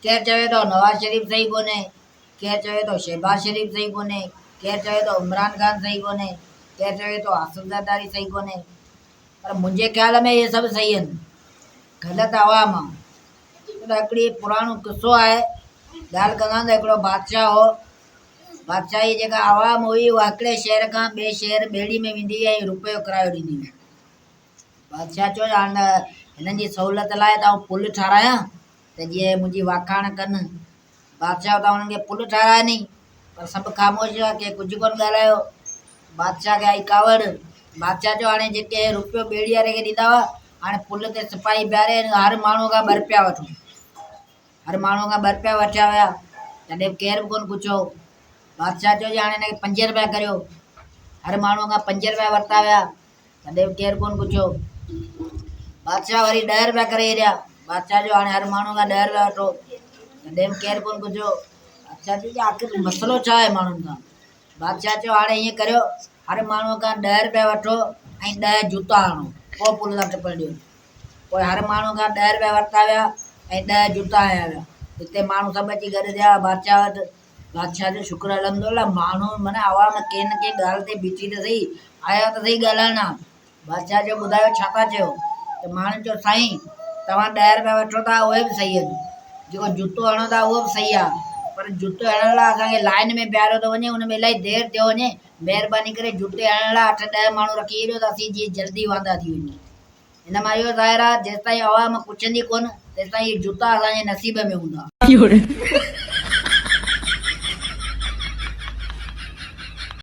केरु चवे थो नवाज़ शरीफ़ सही कोन्हे, केरु चवे थो शहबाज शरीफ़ सही कोन्हे, केरु चवे थो इमरान ख़ान सही कोन्हे, केरु चवे थो आसिफ ज़रदारी सही कोन्हे। पर मुंहिंजे ख़्याल में इहे सभु सही आहिनि, ग़लति आवाम आहे। त हिकिड़ी पुराणो किसो आहे, ॻाल्हि कंदा त हिकिड़ो बादशाह हो। बादशाही जेका आवाम हुई उहा हिकिड़े शहर खां ॿिए शहर ॿेड़ी में वेंदी ऐं रुपयो किरायो ॾींदी हुई। बादशाह चयो हाणे हिननि जी सहूलियत लाइ तव्हां पुल ठारायां त जीअं मुंहिंजी वाखाण कनि। बादशाह त हुननि खे पुल ठाराया नी, पर सभु ख़ामोश हुआ, के कुझु कोन ॻाल्हायो। बादशाह खे आई कावड़। बादशाह चयो हाणे जेके रुपयो ॿेड़ी वारे खे ॾींदा हुआ, हाणे पुल ते सिपाही बीहारे हर माण्हू खां 2 रुपया वठो। हर माण्हू खां 2 रुपया वठिया विया, तॾहिं केर बि कोन पुछियो। बादशाह चयो जी हाणे हिनखे 5 रुपया करियो। हर माण्हू खां 5 रुपया वरिता विया, तॾहिं बि केरु कोन पुछियो। बादशाह वरी 10 रुपया करे छॾिया। बादशाह चयो हाणे हर माण्हू खां 10 रुपया वठो, तॾहिं बि केरु कोन पुछियो। बादशाह चयो आख़िर मसइलो छा आहे माण्हुनि खां। बादशाह चयो हाणे ईअं करियो, हर माण्हू खां 10 रुपया वठो ऐं 10 जूता हणो, पोइ पुल था टिपण ॾियो। पोइ हर माण्हू खां 10 रुपया वरिता विया ऐं 10 जूता हया विया। हिते माण्हू सभु अची गॾु थिया बादशाह वटि। बादशाह जो शुक्र अलहमदुलिल्लाह, माण्हू माना आवाम कंहिं न कंहिं ॻाल्हि ते बीठी त सही, आया त सही ॻाल्हाइण। बादशाह जो ॿुधायो छा था चयो? त माण्हुनि चयो साईं तव्हां 10 रुपया वठो था उहे बि सही आहिनि, जेको जूतो हणो था उहो बि सही आहे, पर जूतो हणण लाइ असांखे लाइन में बीहारियो थो वञे, हुन में इलाही देरि थियो वञे। महिरबानी करे जूते हणण लाइ 8-10 माण्हू रखी छॾियो त असीं जीअं जल्दी वांदा थी वञूं। हिन मां इहो ज़ाहिर आहे जेसिताईं आवाम पुछंदी कोन तेसिताईं जूता असांजे नसीब में हूंदा।